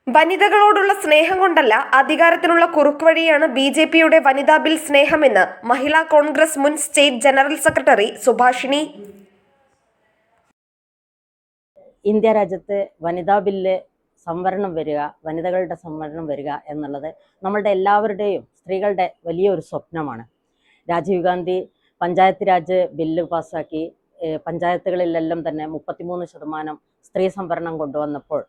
വനിതകളോടുള്ള സ്നേഹം കൊണ്ടല്ല, അധികാരത്തിനുള്ള കുറുക്കുവഴിയാണ് ബി.ജെ.പിയുടെ വനിതാ ബിൽ സ്നേഹമെന്ന് മഹിളാ കോൺഗ്രസ് മുൻ state general secretary Subhashini. India രാജ്യത്ത് വനിതാ ബില്ല് സംവരണം വരിക, വനിതകളുടെ സംവരണം വരിക എന്നുള്ളത് നമ്മളുടെ എല്ലാവരുടെയും സ്ത്രീകളുടെ വലിയൊരു സ്വപ്നമാണ്. രാജീവ് ഗാന്ധി പഞ്ചായത്ത് രാജ് ബില്ല് പാസ്സാക്കി പഞ്ചായത്തുകളിലെല്ലാം തന്നെ 33% സ്ത്രീ സംവരണം കൊണ്ടുവന്നപ്പോൾ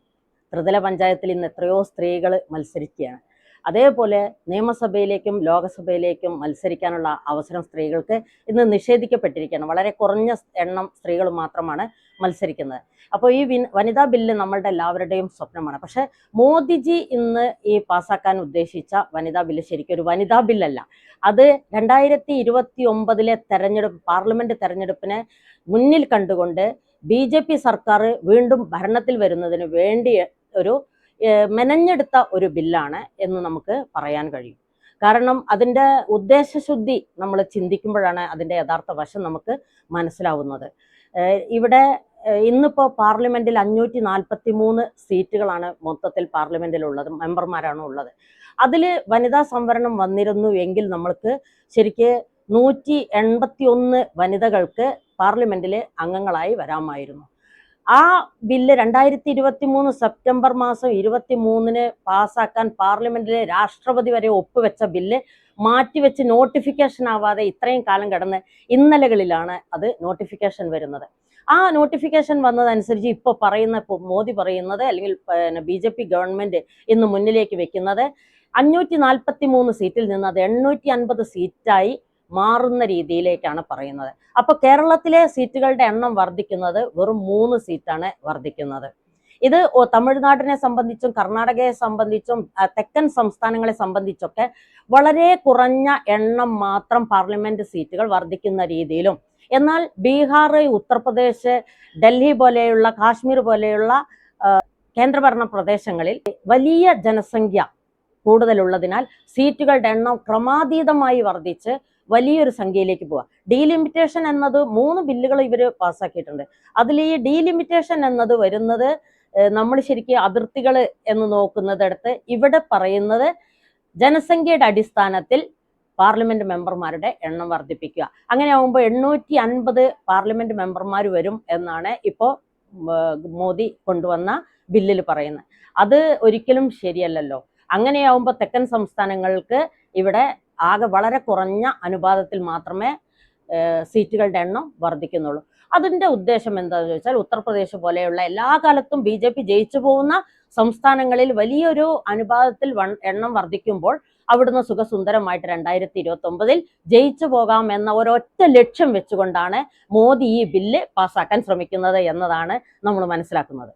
ത്രിതല പഞ്ചായത്തിൽ ഇന്ന് എത്രയോ സ്ത്രീകൾ മത്സരിക്കുകയാണ്. അതേപോലെ നിയമസഭയിലേക്കും ലോകസഭയിലേക്കും മത്സരിക്കാനുള്ള അവസരം സ്ത്രീകൾക്ക് ഇന്ന് നിഷേധിക്കപ്പെട്ടിരിക്കുകയാണ്. വളരെ കുറഞ്ഞ എണ്ണം സ്ത്രീകൾ മാത്രമാണ് മത്സരിക്കുന്നത്. അപ്പോൾ ഈ വനിതാ ബില്ല് നമ്മളുടെ എല്ലാവരുടെയും സ്വപ്നമാണ്. പക്ഷേ മോദിജി ഇന്ന് ഈ പാസ്സാക്കാൻ ഉദ്ദേശിച്ച വനിതാ ബില്ല് ശരിക്കും ഒരു വനിതാ ബില്ലല്ല. അത് 2029 തെരഞ്ഞെടുപ്പ്, പാർലമെന്റ് തെരഞ്ഞെടുപ്പിനെ മുന്നിൽ കണ്ടുകൊണ്ട് ബി.ജെ.പി. സർക്കാർ വീണ്ടും ഭരണത്തിൽ വരുന്നതിന് വേണ്ടി ഒരു മെനഞ്ഞെടുത്ത ഒരു ബില്ലാണ് എന്ന് നമുക്ക് പറയാൻ കഴിയും. കാരണം അതിൻ്റെ ഉദ്ദേശശുദ്ധി നമ്മൾ ചിന്തിക്കുമ്പോഴാണ് അതിൻ്റെ യഥാർത്ഥ വശം നമുക്ക് മനസ്സിലാവുന്നത്. ഇവിടെ ഇന്നിപ്പോൾ പാർലമെന്റിൽ 543 സീറ്റുകളാണ് മൊത്തത്തിൽ പാർലമെന്റിലുള്ളത്, മെമ്പർമാരാണ് ഉള്ളത്. അതിൽ വനിതാ സംവരണം വന്നിരുന്നു എങ്കിൽ നമ്മൾക്ക് ശരിക്ക് 181 വനിതകൾക്ക് പാർലമെന്റിൽ അംഗങ്ങളായി വരാമായിരുന്നു. ആ ബില്ല് 2023 സെപ്റ്റംബർ മാസം 23 പാസ്സാക്കാൻ പാർലമെന്റിലെ രാഷ്ട്രപതി വരെ ഒപ്പുവെച്ച ബില്ല് മാറ്റിവെച്ച് നോട്ടിഫിക്കേഷൻ ആവാതെ ഇത്രയും കാലം കിടന്ന് ഇന്നലകളിലാണ് അത് നോട്ടിഫിക്കേഷൻ വരുന്നത്. ആ നോട്ടിഫിക്കേഷൻ വന്നതനുസരിച്ച് ഇപ്പോൾ പറയുന്ന മോദി പറയുന്നത്, അല്ലെങ്കിൽ ബി.ജെ.പി. ഗവൺമെന്റ് ഇന്ന് മുന്നിലേക്ക് വെക്കുന്നത് 543 സീറ്റിൽ നിന്ന് അത് 850 സീറ്റായി മാറുന്ന രീതിയിലേക്കാണ് പറയുന്നത്. അപ്പോൾ കേരളത്തിലെ സീറ്റുകളുടെ എണ്ണം വർദ്ധിക്കുന്നത് വെറും 3 സീറ്റാണ് വർദ്ധിക്കുന്നത്. ഇത് തമിഴ്നാടിനെ സംബന്ധിച്ചും കർണാടകയെ സംബന്ധിച്ചും തെക്കൻ സംസ്ഥാനങ്ങളെ സംബന്ധിച്ചൊക്കെ വളരെ കുറഞ്ഞ എണ്ണം മാത്രം പാർലമെന്റ് സീറ്റുകൾ വർദ്ധിക്കുന്ന രീതിയിലും, എന്നാൽ ബീഹാർ, ഉത്തർപ്രദേശ്, ഡൽഹി പോലെയുള്ള, കാശ്മീർ പോലെയുള്ള കേന്ദ്രഭരണ പ്രദേശങ്ങളിൽ വലിയ ജനസംഖ്യ കൂടുതലുള്ളതിനാൽ സീറ്റുകളുടെ എണ്ണം ക്രമാതീതമായി വർദ്ധിച്ച് വലിയൊരു സംഖ്യയിലേക്ക് പോവുക. ഡീലിമിറ്റേഷൻ എന്നത് 3 ബില്ലുകൾ ഇവർ പാസ്സാക്കിയിട്ടുണ്ട്. അതിൽ ഈ ഡീലിമിറ്റേഷൻ എന്നത് വരുന്നത് നമ്മൾ ശരിക്കും അതിർത്തികൾ എന്ന് നോക്കുന്നതിടത്ത് ഇവിടെ പറയുന്നത് ജനസംഖ്യയുടെ അടിസ്ഥാനത്തിൽ പാർലമെന്റ് മെമ്പർമാരുടെ എണ്ണം വർദ്ധിപ്പിക്കുക. അങ്ങനെ ആകുമ്പോൾ 850 പാർലമെന്റ് മെമ്പർമാർ വരും എന്നാണ് ഇപ്പോൾ മോദി കൊണ്ടുവന്ന ബില്ലിൽ പറയുന്നത്. അത് ഒരിക്കലും ശരിയല്ലല്ലോ. അങ്ങനെയാവുമ്പോൾ തെക്കൻ സംസ്ഥാനങ്ങൾക്ക് ഇവിടെ ആകെ വളരെ കുറഞ്ഞ അനുപാതത്തിൽ മാത്രമേ സീറ്റുകളുടെ എണ്ണം വർദ്ധിക്കുന്നുള്ളൂ. അതിൻ്റെ ഉദ്ദേശം എന്താണെന്ന് ചോദിച്ചാൽ, ഉത്തർപ്രദേശ് പോലെയുള്ള എല്ലാ കാലത്തും ബി.ജെ.പി. ജയിച്ചു പോകുന്ന സംസ്ഥാനങ്ങളിൽ വലിയൊരു അനുപാതത്തിൽ എണ്ണം വർദ്ധിക്കുമ്പോൾ അവിടുന്ന് സുഖസുന്ദരമായിട്ട് 2029 ജയിച്ചു പോകാം എന്ന ഒരൊറ്റ ലക്ഷ്യം വെച്ചുകൊണ്ടാണ് മോദി ഈ ബില്ല് പാസ്സാക്കാൻ ശ്രമിക്കുന്നത് എന്നതാണ് നമ്മൾ മനസ്സിലാക്കുന്നത്.